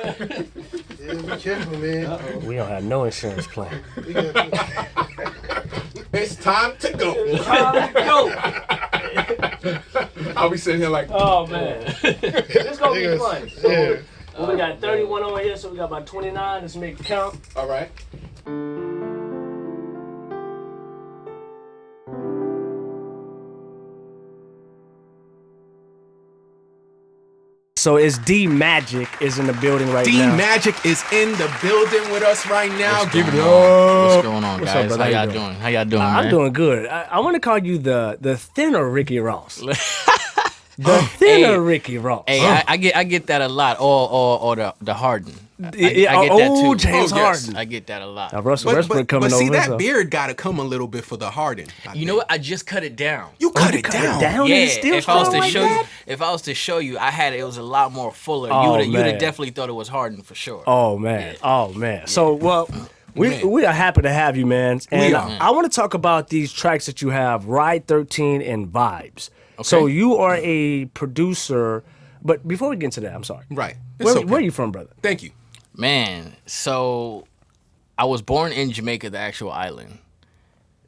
be careful, man. We don't have no insurance plan. It's time to go. Time to go. I'll be sitting here like, Oh man, this gonna be fun. So, Yeah. we got 31 over here, so we got about 29. Let's make it count. all right. So it's Demajik is in the building right now. Demajik is in the building with us right now. What's Give it going on? What's up. going on, What's guys? up, brother? How How y'all you doing? How y'all doing, man? I'm doing good. I want to call you the thinner Ricky Ross. The thinner Ricky Ross. Hey, I get that a lot. Or the Harden. I get that too. James Oh, yes. Harden. I get that a lot. Now, Russell Westbrook coming see, over. that so. beard got to come a little bit for the Harden. You know what? I just cut it down. You cut you it cut down. it down? Yeah, It's still if I was strong to like show that? you, if I was to show you, it was a lot more fuller. Oh, You'd man. have definitely thought it was Harden for sure. Oh man, oh man. So well, we are happy to have you, man. And We are. I want to talk about these tracks that you have, Ride 13 and Vibes. So you are a producer, but before we get into that, I'm sorry. Right. It's Where, okay. where are you from, brother? Thank you. Man, so I was born in Jamaica, the actual island.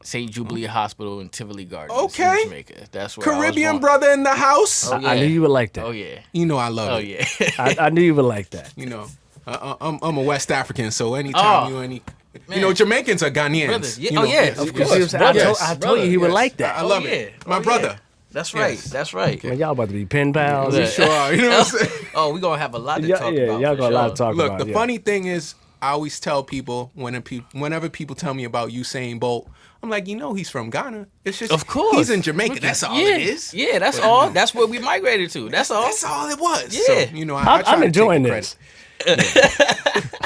St. Jubilee Hospital in Tivoli Gardens Okay. in Jamaica. That's where I was Caribbean born. brother in the house. Oh, yeah. I knew you would like that. Oh, yeah. You know I love Oh, it. yeah. I knew you would like that. You know, I'm a West African, so anytime man. you know, Jamaicans are Ghanaians. Brothers. Yeah. You Oh, know, yeah. yes, Of yes. course. I told you he would like that. I love Oh, it. yeah. My Oh, brother. yeah. That's right. Yes. That's right. Man, y'all about to be pen pals. Yeah. Sure are. You know what I'm saying? Oh, we're going to have a lot to Yeah, talk yeah, about. y'all for got a lot sure. to talk Look, about. the funny thing is, I always tell people whenever people tell me about Usain Bolt, I'm like, he's from Ghana. It's just, Of course. he's in Jamaica. That's all yeah. it is. Yeah, that's all. That's where we migrated to. That's all. That's all it was. Yeah. So, I try I'm to enjoying take the this. credit.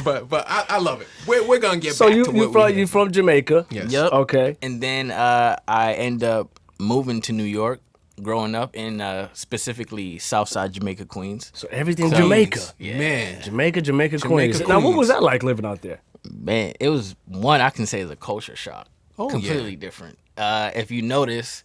But I love it. We're gonna get So back you to you what from we you from Jamaica? Yes. Yep. Okay. And then I end up moving to New York, growing up in specifically Southside Jamaica, Queens. So everything Queens. Jamaica. Yeah. Man. Jamaica, Queens. Now, what Queens. was that like living out there? Man, it was one I can say is a culture shock. Oh, Completely yeah. different. If you notice,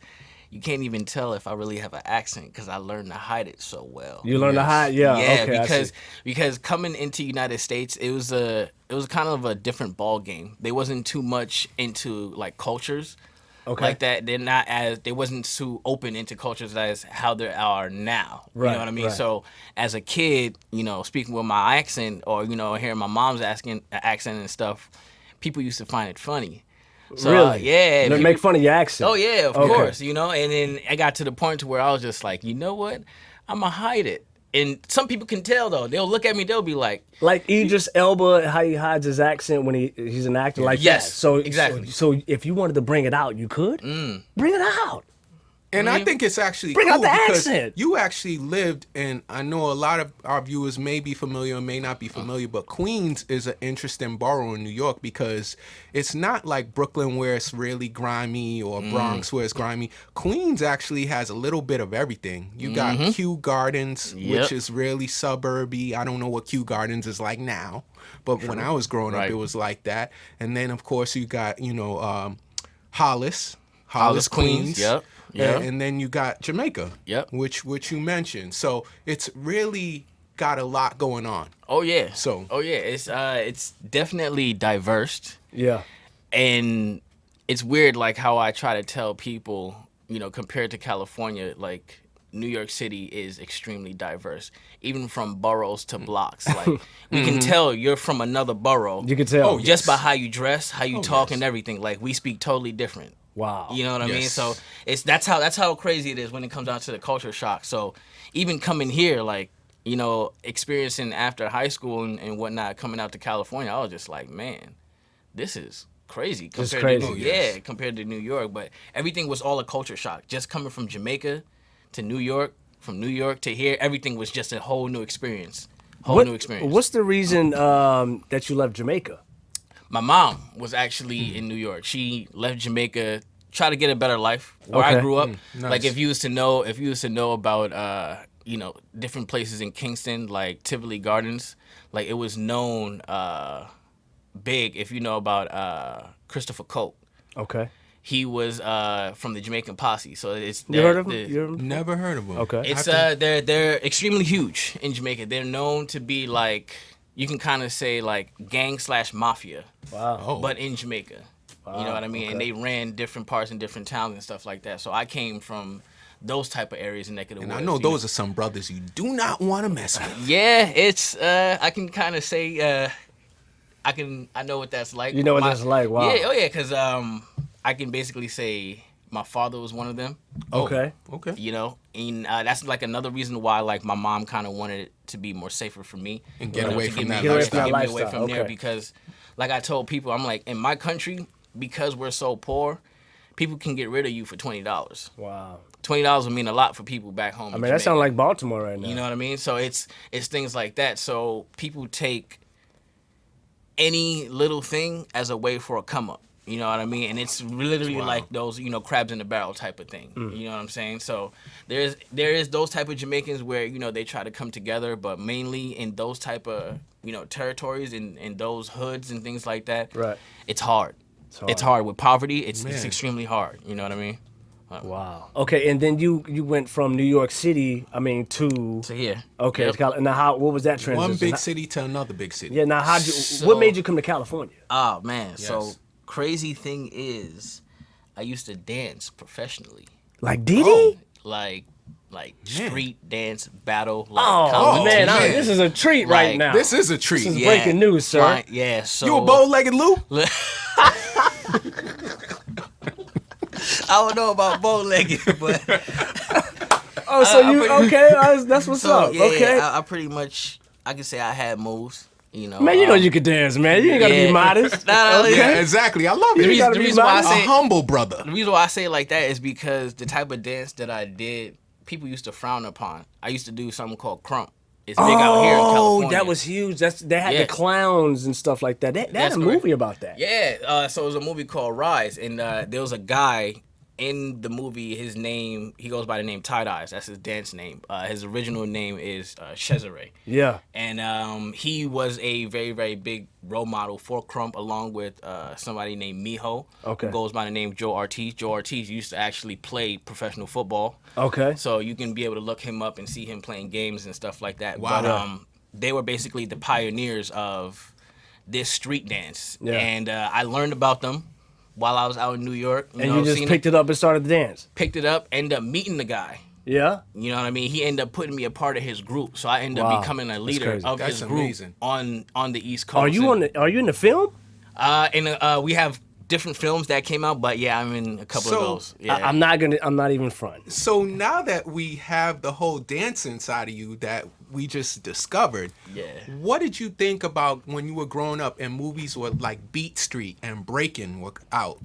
you can't even tell if I really have an accent because I learned to hide it so well. You learned to hide, yeah. Yeah, okay, I see. because coming into United States, it was kind of a different ball game. They wasn't too much into like cultures. Okay. Like that, they wasn't too open into cultures as how they are now. Right, You know what I mean? right. So as a kid, speaking with my accent or hearing my mom's accent and stuff, people used to find it funny. So, Really? yeah. They people- make fun of your accent. Oh yeah, of Okay. course. And then I got to the point to where I was just like, you know what? I'ma hide it. And some people can tell though. They'll look at me. They'll be like, Like Idris Elba, how he hides his accent when he's an actor like Yes, that. So exactly. So if you wanted to bring it out, you could bring it out. And I think it's actually Bring cool out the because accent. you actually lived, and I know a lot of our viewers may be familiar and may not be familiar, but Queens is an interesting borough in New York because it's not like Brooklyn where it's really grimy or Bronx where it's grimy. Queens actually has a little bit of everything. You got Kew Gardens, Yep. which is really suburby. I don't know what Kew Gardens is like now, but when I was growing up, Right. it was like that. And then, of course, you got, Hollis, Hollis, Queens. Queens. Yep. Yep. And then you got Jamaica, Yep. which you mentioned. So it's really got a lot going on. oh yeah. So- oh yeah. It's definitely diverse. Yeah. And it's weird like how I try to tell people, compared to California, like New York City is extremely diverse, even from boroughs to blocks. Like we can tell you're from another borough. You can tell. Oh, just yes. by how you dress, how you talk, yes. and everything. Like we speak totally different. Wow. You know what I mean? Yes. So that's how crazy it is when it comes down to the culture shock. So even coming here, like experiencing after high school and whatnot, coming out to California, I was just like, man, this is crazy. It's compared crazy. To, yes. Yeah, compared to New York. But everything was all a culture shock. Just coming from Jamaica to New York, from New York to here, everything was just a whole new experience. New experience. What's the reason that you left Jamaica? My mom was actually in New York. She left Jamaica, try to get a better life where I Okay. grew up. Nice. Like if you was to know about different places in Kingston, like Tivoli Gardens, like it was known big if you know about Christopher Cope. Okay. He was from the Jamaican Posse, so it's You heard of him? the- You heard of him? Never heard of them. Okay. It's I have they're extremely huge in Jamaica. They're known to be like you can kind of say like gang/mafia, Wow. but in Jamaica. You know what I mean? okay. And they ran different parts in different towns and stuff like that. So I came from those type of areas in neck of the And woods. I know those are some brothers you do not want to mess with. Yeah, it's I can kind of say I know what that's like. You know what that's like? Wow. Yeah, because I can basically say my father was one of them. Okay. Okay. You know, and that's like another reason why like my mom kind of wanted it to be more safer for me And get away from that get lifestyle. me away from there Okay. because, like I told people, I'm like in my country because we're so poor, people can get rid of you for $20. Wow. $20 would mean a lot for people back home. I mean, that sounds like Baltimore right now. You know what I mean? So it's things like that. So people take any little thing as a way for a come up. You know what I mean? And it's literally like those, crabs in the barrel type of thing. You know what I'm saying? So there is those type of Jamaicans where, they try to come together, but mainly in those type of, territories and those hoods and things like that. Right. It's hard. It's hard with poverty. It's extremely hard. You know what I mean? Wow. Okay, and then you went from New York City, to here. Okay. Yep. Now, what was that transition? One big city to another big city. Yeah. Now, what made you come to California? Oh man. Yes. So crazy thing is, I used to dance professionally. Like Diddy? Like street dance battle. Oh man, man. this is a treat right Like, now. This is a treat. This is breaking news, sir. Fine, yeah. So You a bow-legged Lou? I don't know about bow-legged, but Oh, so that's what's up. yeah, Okay. I pretty much I can say I had moves. Man, you know you could dance, man. You ain't gotta be modest. Nah, Yeah, exactly. I love it. The You gotta reason be why I a say- humble brother. The reason why I say it like that is because the type of dance that I did, people used to frown upon. I used to do something called Krump. It's big out here in California. Oh, that was huge. They had the Yeah. clowns and stuff like that. They had That's a correct. movie about that. Yeah, so it was a movie called Rise, and there was a guy in the movie. He goes by the name Tight Eyes. That's his dance name. His original name is Cesare. Yeah. And he was a very, very big role model for Krump, along with somebody named Miho, Okay. who goes by the name Joe Ortiz. Joe Ortiz used to actually play professional football. Okay. So you can be able to look him up and see him playing games and stuff like that. Wow. But they were basically the pioneers of this street dance. Yeah. And I learned about them while I was out in New York. And you just picked it up and started to dance. Picked it up, ended up meeting the guy. Yeah. You know what I mean? He ended up putting me a part of his group. So I ended Wow. up becoming a That's leader crazy. of That's his group amazing. on the East Coast. Are you in the film? We have different films that came out, but yeah, I'm in a couple of those. Yeah. I'm not even front. So now that we have the whole dancing side of you that we just discovered, Yeah. what did you think about when you were growing up and movies were like Beat Street and Breakin' were out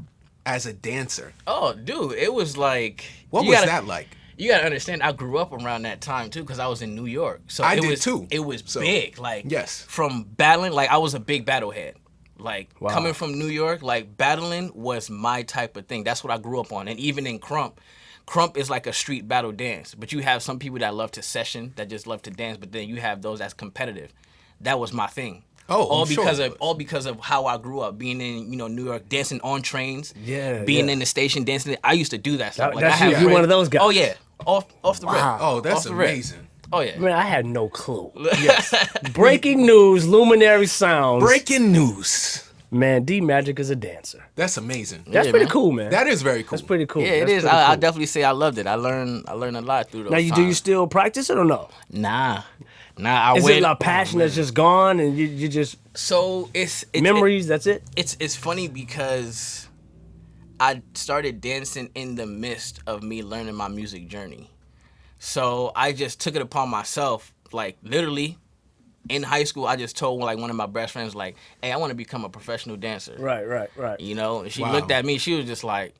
as a dancer? Oh, dude, it was like What you was gotta- that like? You gotta understand, I grew up around that time too, because I was in New York. So I it did was, too. It was So, big, like yes. from battling. Like I was a big battle head. Like Wow. coming from New York, like battling was my type of thing. That's what I grew up on. And even in Krump is like a street battle dance. But you have some people that love to session, that just love to dance. But then you have those that's competitive. That was my thing. Oh, all I'm sure because it of was. all because of how I grew up, being in New York, dancing on trains, Yeah, being yeah. in the station, dancing. I used to do that stuff. That's I you. have You're friends- one of those guys. Oh yeah, off the rip. Oh, that's Off the rip. amazing. Oh yeah. Man, I had no clue. Breaking news, Luminary sounds. Breaking news. Man, Demajik is a dancer. That's amazing. That's Yeah, pretty man. cool, man. That is very cool. That's pretty cool. Yeah, it That's is. pretty I cool. definitely say I loved it. I learned a lot through those Now, do you times. still practice it or no? Nah. I Is went. it a passion that's just gone and you just So it's memories? That's it. It's funny because I started dancing in the midst of me learning my music journey. So I just took it upon myself, like literally in high school. I just told like one of my best friends, like, "Hey, I want to become a professional dancer." Right. You know, and she Wow. looked at me. She was just like,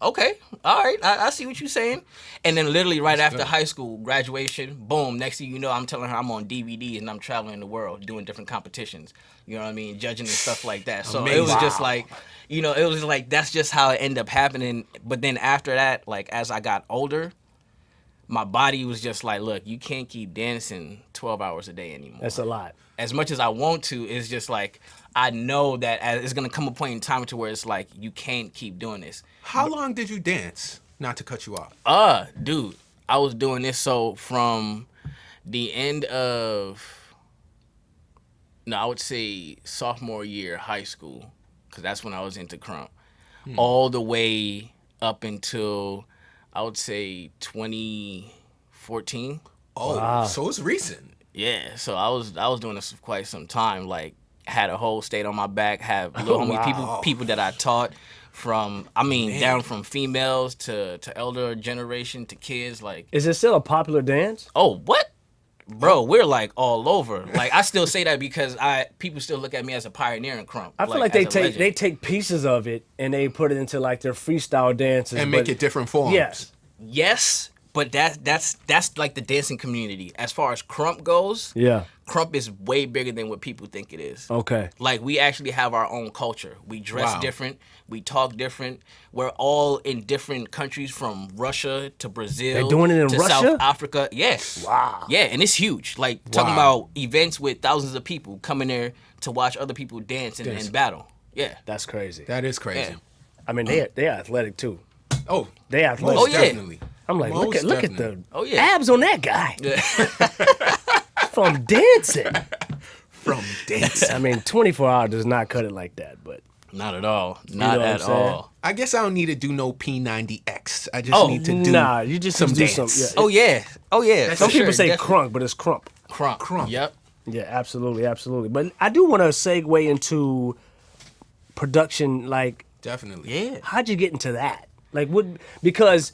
"Okay, all right, I see what you're saying." And then literally right after high school graduation, boom. Next thing you know, I'm telling her I'm on DVD and I'm traveling the world doing different competitions. You know what I mean, judging and stuff like that. So it was Amazing. just like, it was like that's just how it ended up happening. But then after that, like as I got older, my body was just like, look, you can't keep dancing 12 hours a day anymore. That's a lot. As much as I want to, it's just like I know that it's gonna come a point in time to where it's like you can't keep doing this. How long did you dance? Not to cut you off. Dude, I was doing this from the end of No, I would say sophomore year high school, because that's when I was into Krump. All the way up until, I would say, 2014. Oh, Wow. so it's recent. Yeah, so I was doing this for quite some time. Like, had a whole state on my back, have little homie people that I taught from, down from females to elder generation to kids. Like, Is it still a popular dance? oh, what? Bro, we're like all over. Like, I still say that because people still look at me as a pioneer in Krump. I feel like they take pieces of it and they put it into like their freestyle dances And make it different forms. Yes. Yes, but that's like the dancing community. As far as Krump goes, Yeah. Krump is way bigger than what people think it is. Okay. Like, we actually have our own culture. We dress Wow. different. We talk different. We're all in different countries, from Russia to Brazil. They're doing it in to Russia? South Africa. Yes. Wow. Yeah, and it's huge. Like, talking about events with thousands of people coming there to watch other people dance and battle. Yeah. That's crazy. That is crazy. Yeah. I mean, they're athletic too. Oh, They athletic. Oh, yeah. definitely. I'm like, look at the Oh, yeah. abs on that guy. From dancing. From dance. I mean, 24 hours does not cut it like that, but Not at all. know Not what I'm at saying? all. I guess I don't need to do no P90X. I just need to do nah, you just some need to do dance. some. Yeah. Oh, yeah. Oh, yeah. Some for people sure, say definitely. crunk, but it's crump. Krump. Krump. Yep. Yeah, absolutely, absolutely. But I do want to segue into production. Like, Definitely. Yeah. how'd you get into that? Like, because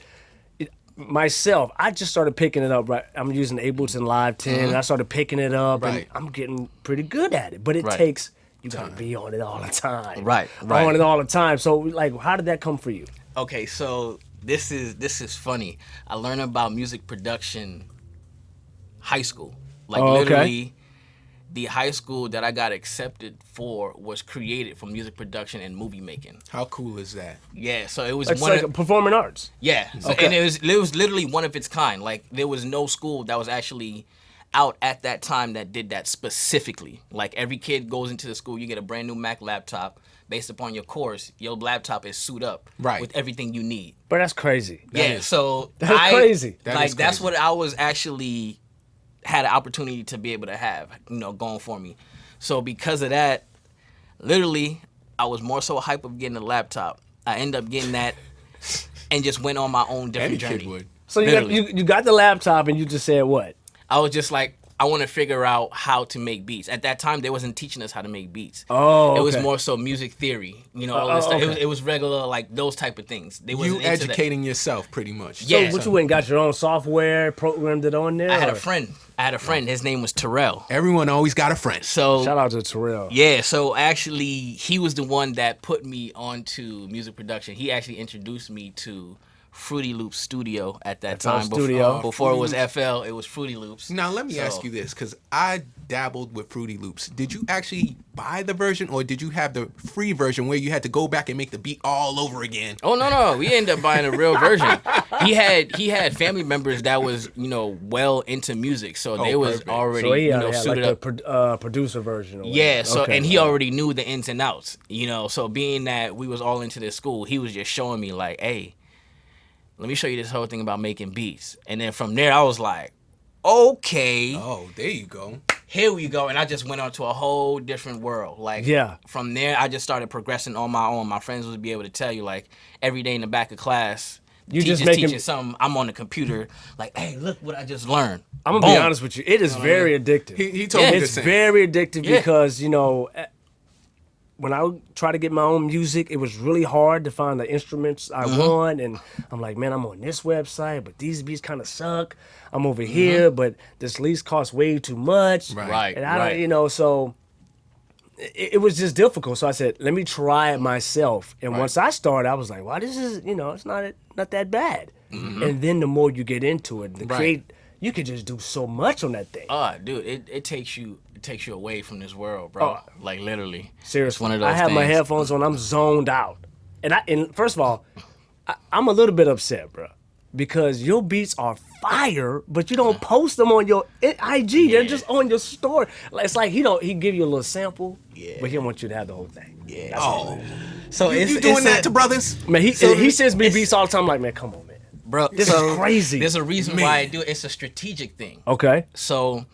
myself, I just started picking it up. Right, I'm using Ableton Live 10. And I started picking it up, and Right. I'm getting pretty good at it. But it Right. takes you gotta be on it all the time. Right. On it all the time. So, like, how did that come for you? Okay, so this is funny. I learned about music production high school. Like, Oh, okay. literally, the high school that I got accepted for was created for music production and movie making. How cool is that? Yeah, so it was It's one like of, performing arts. yeah, so, and it was literally one of its kind. Like, there was no school that was actually out at that time that did that specifically. Like, every kid goes into the school, you get a brand new Mac laptop. Based upon your course, your laptop is suit up Right. with everything you need. But that's crazy. Yeah, so That's crazy. That like, is that's crazy. what I was actually had an opportunity to be able to have, going for me. So because of that, literally, I was more so hype of getting a laptop. I ended up getting that and just went on my own different Any journey. kid would. So you got the laptop and you just said what? I was just like, I want to figure out how to make beats. At that time, they wasn't teaching us how to make beats. Oh, It was okay. more so music theory, all this stuff. okay. It was regular, like, those type of things. They wasn't You into that. educating yourself pretty much. Yeah. So what you went and got your own software, programmed it on there? I had a or- friend. His name was Terrell. Everyone always got a friend. So Shout out to Terrell. yeah, so actually, he was the one that put me onto music production. He actually introduced me to Fruity Loops Studio at that FL time. Studio. Before it was FL, it was Fruity Loops. Now let me So- ask you this, because I dabbled with Fruity Loops. Did you actually buy the version, or did you have the free version where you had to go back and make the beat all over again? Oh no, we ended up buying a real version. He had family members that was well into music, so they was perfect. already So he had suited like up. the producer version. Or Yeah, whatever. so Okay. and he already knew the ins and outs, So being that we was all into this school, he was just showing me like, hey, let me show you this whole thing about making beats. And then from there, I was like, okay, Oh, there you go. here we go. And I just went on to a whole different world. Like, Yeah. from there, I just started progressing on my own. My friends would be able to tell you, like, every day in the back of class, You just teachers making- teaching something. I'm on the computer, like, hey, look what I just learned. I'm gonna be Boom. honest with you. It is very addictive. He told me the It's same. very addictive Yeah. because when I would try to get my own music, it was really hard to find the instruments I want, and I'm like, man, I'm on this website, but these beats kind of suck. I'm over here, but this lease costs way too much, Right. And I Right. don't, so it was just difficult. So I said, let me try it myself. And once I started, I was like, wow, this is, it's not that bad. And then the more you get into it, you can just do so much on that thing. Oh, dude, it takes you away from this world, bro. Like, literally. Seriously, It's one of those I have my things. headphones on. I'm zoned out, and first of all, I'm a little bit upset, bro, because your beats are fire, but you don't post them on your IG. They're just on your story. Like, it's like he give you a little sample, but he don't want you to have the whole thing. Yeah. That's all. So You doing that to brothers? Man, he So sends me it's- beats all the time. I'm like, man, come on, man. bro, This is crazy. There's a reason why I do it. It's a strategic thing. Okay. So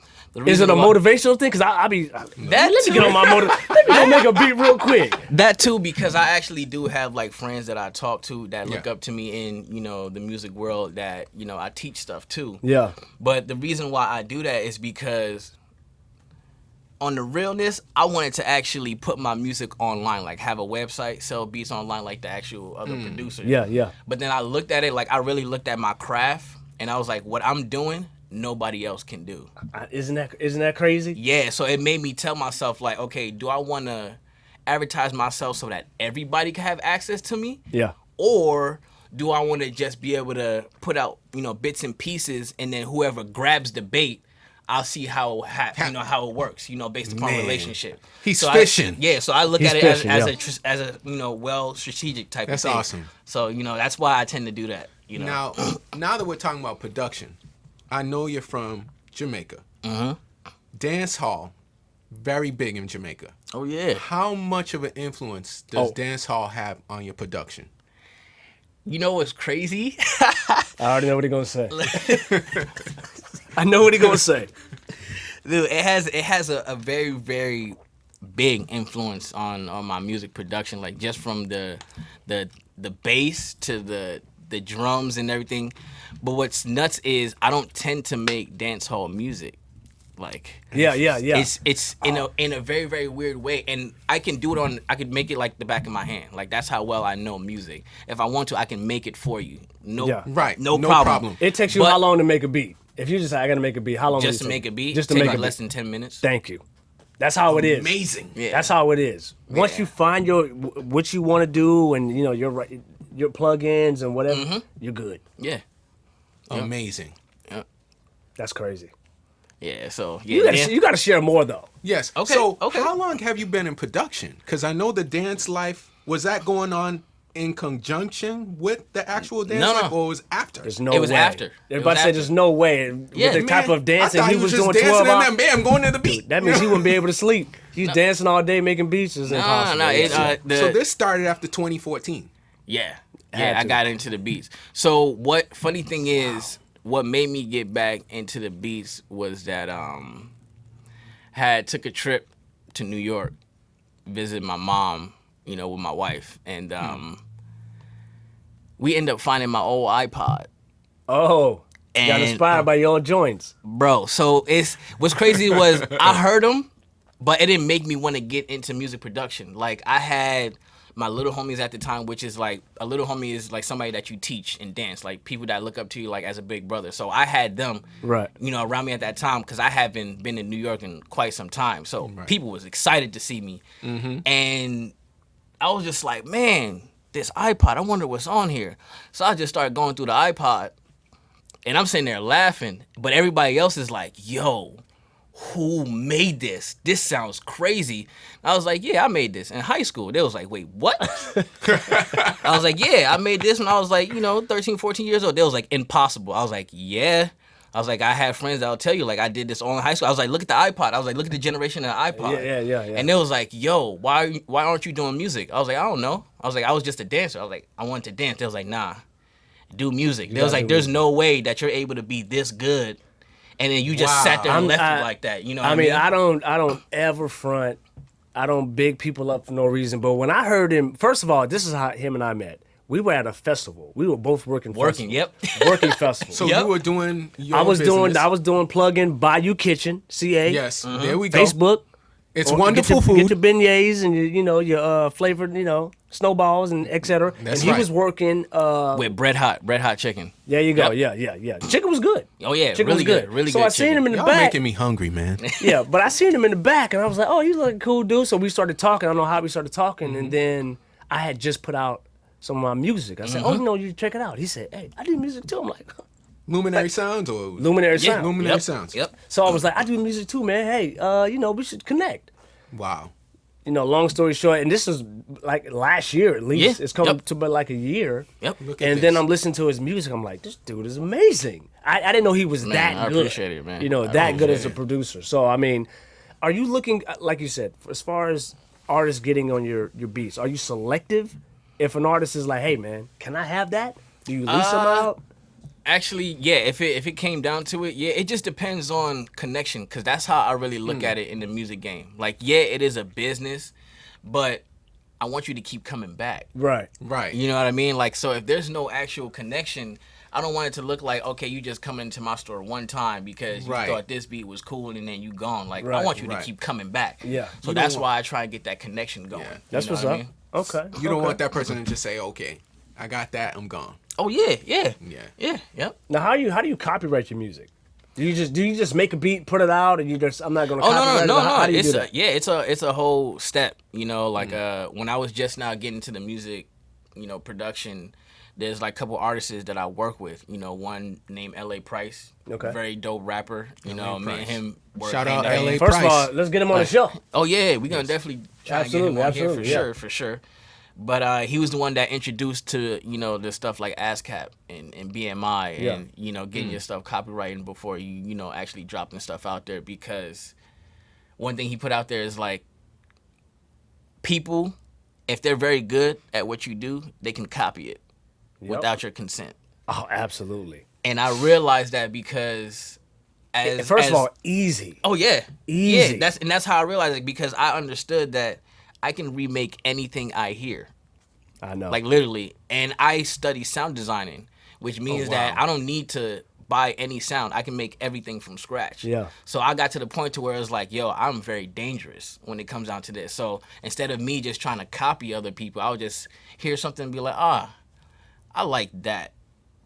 Is it a motivational thing? Because I be let me get on my motor. Let me go make a beat real quick. That too, because I actually do have like friends that I talk to that look up to me in the music world that I teach stuff too. Yeah. But the reason why I do that is because on the realness, I wanted to actually put my music online, like have a website, sell beats online like the actual other producers. Yeah, yeah. But then I looked at it, like I really looked at my craft, and I was like, what I'm doing, nobody else can do. Isn't that crazy? Yeah, so it made me tell myself, like, okay, do I want to advertise myself so that everybody can have access to me? Yeah. Or do I want to just be able to put out, bits and pieces, and then whoever grabs the bait, I'll see how how it works, based upon relationship. He's fishing. So I look at it fishing, as a well strategic type That's of thing. awesome. So that's why I tend to do that. Now that we're talking about production, I know you're from Jamaica. Dancehall, very big in Jamaica. Oh yeah. How much of an influence does dancehall have on your production? You know what's crazy? I already know what he's gonna say. I know what he's gonna say. Dude, it has a very, very big influence on my music production, like just from the bass to the drums and everything. But what's nuts is I don't tend to make dancehall music. Like Yeah. It's in a very, very weird way, and I can do it I could make it like the back of my hand. Like that's how well I know music. If I want to, I can make it for you. No problem. It takes you how long to make a beat? If you just say I gotta make a beat, how long? Just would to it make take? a beat, Just to take make like a less beat. than 10 minutes. Thank you. That's how it is. Amazing. Yeah. That's how it is. Once you find what you want to do and your plugins and whatever, you're good. Yeah. Amazing. Yeah. That's crazy. Yeah. So You gotta share more though. Yes. Okay, So okay. how long have you been in production? Because I know the dance life, was that going on in conjunction with the actual dance life, or was after? There's no It was way. after. Everybody said there's no way. Yeah, With the type of dancing I thought he was just doing dancing 12 hours. and then bam, going to the beat. That means he wouldn't be able to sleep. He's dancing all day making beats. It's impossible. So this started after 2014. Yeah, Had I to. got into the beats. So funny thing is, what made me get back into the beats was that took a trip to New York, visit my mom, with my wife, and we ended up finding my old iPod. Oh, you got And- inspired by your own joints. Bro, so what's crazy was I heard them, but it didn't make me want to get into music production. Like I had my little homies at the time, which is like a little homie is like somebody that you teach and dance, like people that look up to you like as a big brother. So I had them, Right. Around me at that time because I haven't been in New York in quite some time. So people was excited to see me, and I was just like, man, this iPod, I wonder what's on here. So I just started going through the iPod. And I'm sitting there laughing, but everybody else is like, yo, who made this? This sounds crazy. And I was like, yeah, I made this in high school. They was like, wait, what? I was like, yeah, I made this when I was like, 13, 14 years old. They was like, impossible. I was like, yeah. I was like, I had friends that'll tell you, like, I did this all in high school. I was like, look at the iPod. I was like, look at the generation of the iPod. Yeah. And they was like, yo, why aren't you doing music? I was like, I don't know. I was like, I was just a dancer. I was like, I wanted to dance. They was like, nah. Do music. They was like, there's no way that you're able to be this good, and then you just sat there and left it like that. You know what I mean? I don't ever front. I don't big people up for no reason. But when I heard him, first of all, this is how him and I met. We were at a festival. We were both working. Working festival. So you were doing your I was business. doing plug-in Bayou Kitchen, CA. Yes, there we go. Facebook. It's Or wonderful get food. your beignets and your flavored, snowballs and etc. That's and he right. was working. With red hot chicken. There you go. Yep. Yeah. Chicken was good. Oh yeah, Chicken really was good, really so good. I seen him in the Y'all back. making me hungry, man. Yeah, but I seen him in the back, and I was like, oh, you look cool, dude. So we started talking. I don't know how we started talking, and then I had just put out some of my music. I said, oh, you check it out. He said, hey, I do music too. I'm like, Luminary Sounds or Luminary Sound. Luminary Sounds. Yep. So I was like, I do music too, man. Hey, we should connect. Wow. Long story short, and this was like last year at least. Yeah. It's coming Yep. to but like a year. Yep. Look at And this. then I'm listening to his music. I'm like, this dude is amazing. I didn't know he was that I good. appreciate it, man. That good as a producer. So I mean, are you looking, like you said, as far as artists getting on your beats? Are you selective? If an artist is like, hey man, can I have that? Do you lease them out? Actually, yeah. If it came down to it, yeah, it just depends on connection, because that's how I really look at it in the music game. Like, yeah, it is a business, but I want you to keep coming back. Right. You know what I mean? Like, so if there's no actual connection, I don't want it to look like, okay, you just come into my store one time because you thought this beat was cool and then you gone. Like, I want you to keep coming back. Yeah. So that's why I try and get that connection going. Yeah. That's what's up. Okay. You don't want that person to just say, okay, I got that, I'm gone. Oh yeah. Now, how do you copyright your music? Do you just make a beat, put it out, and I'm not gonna copyright it? How do you do that? It's a whole step. You know, like when I was just now getting to the music, you know, production, there's like a couple artists that I work with. You know, one named L.A. Price, very dope rapper. You know, me and him work. Shout out hand in L.A. hand. First of all, let's get him on the show. Oh yeah, we're gonna definitely try to get him on here for sure. But he was the one that introduced to, you know, the stuff like ASCAP and BMI and, you know, getting your stuff copywritten before you know, actually dropping stuff out there. Because one thing he put out there is like, people, if they're very good at what you do, they can copy it without your consent. Oh, absolutely. And I realized that because first of all, easy. Oh yeah. Easy. Yeah, that's how I realized it, because I understood that I can remake anything I hear. I know. Like, literally. And I study sound designing, which means that I don't need to buy any sound. I can make everything from scratch. Yeah. So I got to the point to where it's like, yo, I'm very dangerous when it comes down to this. So instead of me just trying to copy other people, I would just hear something and be like, I like that,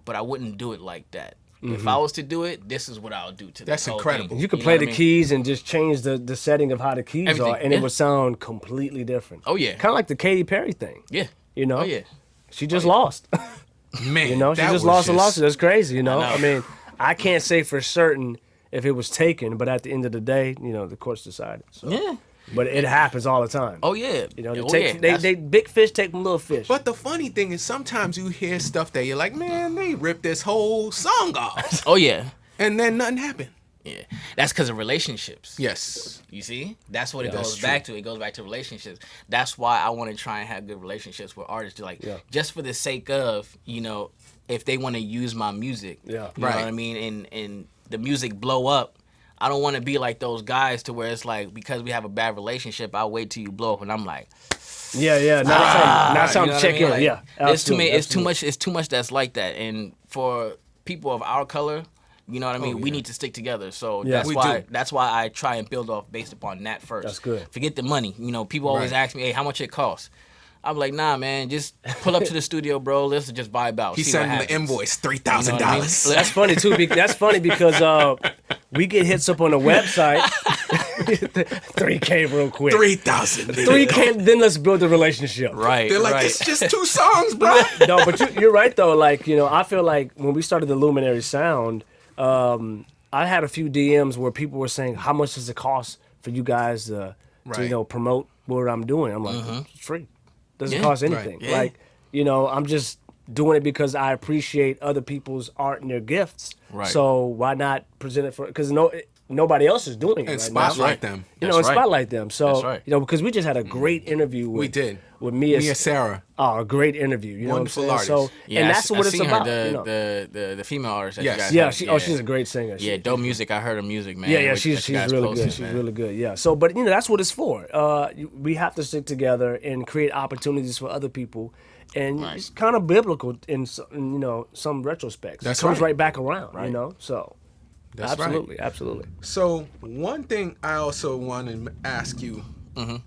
but I wouldn't do it like that. If I was to do it, this is what I would do to That's this whole incredible. thing. You could know play what the I mean? keys and just change the setting of how the keys Everything, are, and it would sound completely different. Oh, yeah. Kind of like the Katy Perry thing. Yeah. You know? Oh, yeah. She just lost. Man, You know, she that just was lost a lawsuit. That's crazy, you know? I know. I mean, I can't say for certain if it was taken, but at the end of the day, you know, the courts decided. So. Yeah. But it happens all the time. Oh, yeah. You know, Oh, they big fish take them little fish. But the funny thing is, sometimes you hear stuff that you're like, man, they ripped this whole song off. Oh, yeah. And then nothing happened. Yeah. That's because of relationships. Yes. You see? That's what it That's goes back to. It goes back to relationships. That's why I want to try and have good relationships with artists. Like, just for the sake of, you know, if they want to use my music. Yeah. You know what I mean? And the music blow up. I don't want to be like those guys to where it's like, because we have a bad relationship, I'll wait till you blow up and I'm like, Yeah. Not something to check in. Like, Yeah. It's too many. Absolutely. It's too much that's like that. And for people of our color, you know what I mean? We need to stick together. So that's why I try and build off based upon that first. That's good. Forget the money. You know, people always ask me, hey, how much it costs? I'm like, nah, man, just pull up to the studio, bro. Let's just vibe out. He sent him the invoice, $3,000. You know what I mean? That's funny too. That's funny because we get hits up on the website. $3K real quick. 3,000. $3K. Then let's build a relationship. Right. They're like, right. it's just 2 songs, bro. No, but you're right though. Like, you know, I feel like when we started the Luminary sound, I had a few DMs where people were saying, "How much does it cost for you guys to you know, promote what I'm doing?" I'm like, "It's free. Doesn't cost anything." Yeah. Like, you know, I'm just doing it because I appreciate other people's art and their gifts. Right. So why not present it for? Because nobody else is doing it. And right spotlight now. them. You know, That's and right. spotlight them. So That's right. you know, because we just had a great interview. With, We did. with Mia Sarah. Oh, a great interview. You Wonderful know what I'm saying? artist. So, Yeah, and I that's s- what I it's seen about. her, you know? the female artist. That Yes. you guys Yeah, have. she's a great singer. Yeah, dope music. I heard her music, man. Yeah, which- she's that you guys really posted, good. She's man. really good. Yeah. So, but you know, that's what it's for. We have to stick together and create opportunities for other people, and Right. it's kind of biblical in you know, some retrospects. That's it comes right. right back around. You know, so That's right. absolutely. So one thing I also want to ask you,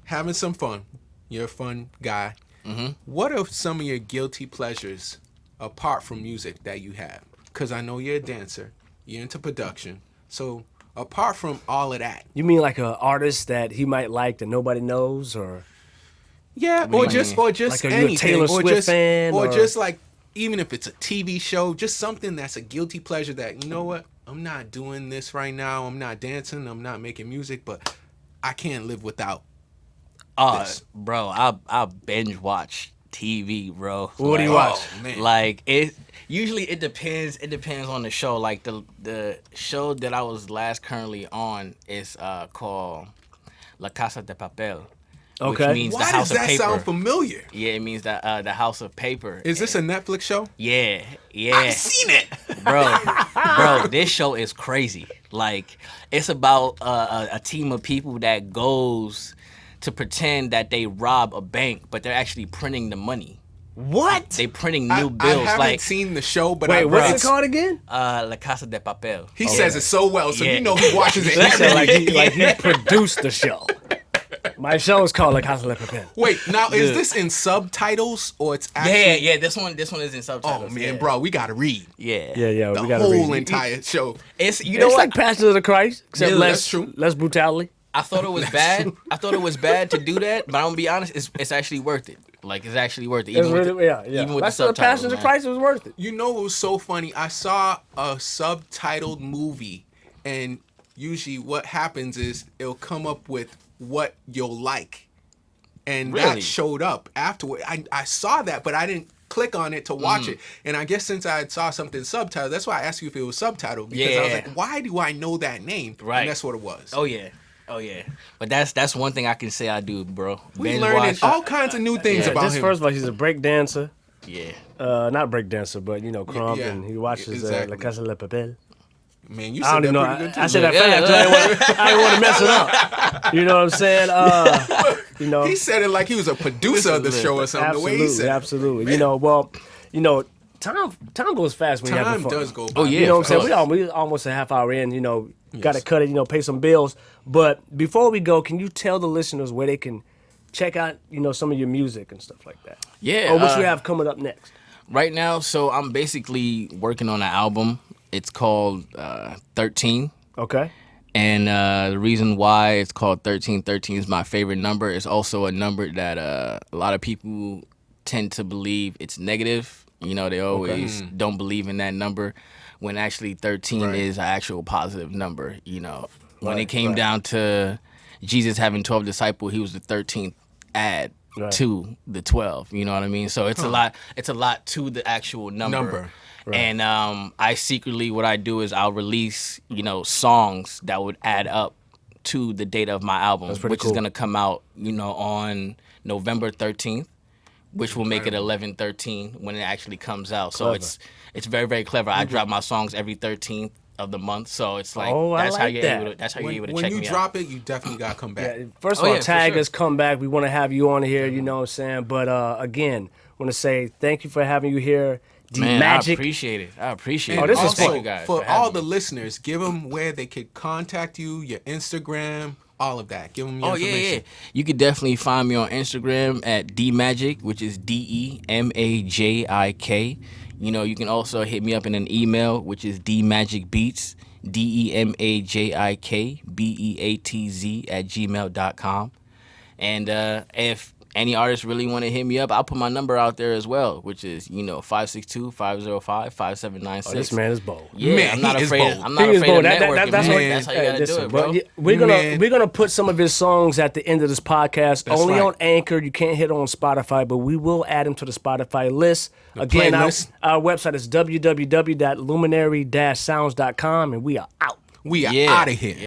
having some fun. You're a fun guy. What are some of your guilty pleasures apart from music that you have? Because I know you're a dancer. You're into production. So apart from all of that. You mean like an artist that he might like that nobody knows, or Yeah, mean, or just like, are you a anything. Taylor or Swift just, fan, or or- just like, even if it's a TV show, just something that's a guilty pleasure that, you know what? I'm not doing this right now. I'm not dancing. I'm not making music, but I can't live without this. Bro, I binge watch TV, bro. What do you watch? Oh, man. Like usually it depends. It depends on the show. Like the show that I was last currently on is called La Casa de Papel. Okay. which means Why the does house of that paper. sound familiar? Yeah, it means that the house of paper. Is this a Netflix show? Yeah, yeah. I've seen it. bro, this show is crazy. Like, it's about a team of people that goes to pretend that they rob a bank, but they're actually printing the money. What? They printing I new bills. haven't Like, seen the show, but Wait, what's it's- it called again? La Casa de Papel. He says it so well, so Yeah. you know he watches it He every said week. like he produced the show. My show is called La Casa de Papel. Wait, now is this in subtitles or it's Yeah, actually? yeah. This one is in Oh subtitles. man, yeah. bro, we gotta read Yeah. Yeah, the we gotta whole read. entire show. It's you know It's what? like Passion of the Christ, except Yeah, less that's true. less brutality. I thought it was bad. I thought it was bad to do that, but I'm gonna be honest. It's actually worth it. Like, it's actually worth it. It's Even with really, the, yeah. even with That's the the subtitles, Passion of the man. Christ was worth it. You know what was so funny? I saw a subtitled movie, and usually what happens is it'll come up with what you'll like. And Really? that showed up afterward. I saw that, but I didn't click on it to watch it. And I guess since I saw something subtitled, that's why I asked you if it was subtitled. Because I was Yeah. like, why do I know that name? Right. And that's what it was. Oh yeah. Oh yeah. But that's one thing I can say I do, bro. We Binge learning watch. all kinds of new things Yeah, about just him. first of all, he's a break dancer. Yeah. Not break dancer, but you know, Krump, yeah. and he watches Exactly. La Casa de Papel. Man, you I said don't that even know. pretty good too. I said that Yeah, fast. I didn't want to mess it up. You know what I'm saying? You know, He said it like he was a producer of the show or something. The way he said it. absolutely. You know, well, you know, time goes fast when you're Time having fun. does go by. Oh, yeah. You know what I'm of saying? course. We almost a half hour in. You know, got to cut it. You know, pay some bills. But before we go, can you tell the listeners where they can check out, you know, some of your music and stuff like that? Yeah. Or what you have coming up next? Right now, so I'm basically working on an album. It's called 13. Okay. And the reason why it's called 13, 13 is my favorite number. It's also a number that a lot of people tend to believe it's negative. You know, they always don't believe in that number when actually 13 Right. is an actual positive number. You know, when it came down to Jesus having 12 disciples, he was the 13th add to the 12. You know what I mean? So it's a lot. It's a lot to the actual number. Right. And I secretly, what I do is I'll release, you know, songs that would add up to the date of my album, pretty which cool. is gonna come out, you know, on November 13th, which will make it 11/13 when it actually comes out. So Clever. it's very, very clever. I drop my songs every 13th of the month, so it's like Oh, I that's how like you're that. able to that's how you're able to When check you me drop it, you definitely gotta come back. Yeah, first of Oh, all, yeah, for tag sure. us, come back. We want to have you on here, you know what I'm saying? But again, want to say thank you for having you here. Man, I Demajik. appreciate it. I appreciate And it. this is also, Thank you guys for having all me. the listeners, give them where they could contact you, your Instagram, all of that. Give them your Oh information. yeah. You could definitely find me on Instagram at Demajik, which is DEMAJIK. You know, you can also hit me up in an email, which is DMagicBeats, DEMAJIKBEATZ @gmail.com. And if any artists really want to hit me up, I'll put my number out there as well, which is, you know, 562-505-5796. Oh, this man is bold. Yeah, Man, I'm not he is afraid. bold. I'm not He is afraid of bold. networking, That's man. what- That's how you hey, gotta listen, do it, bro. Man. We're gonna put some of his songs at the end of this podcast. That's Only right. on Anchor. You can't hit on Spotify, but we will add him to the Spotify list. Again, playlist. our website is www.luminary-sounds.com, and we are out. We are Yeah. out of here.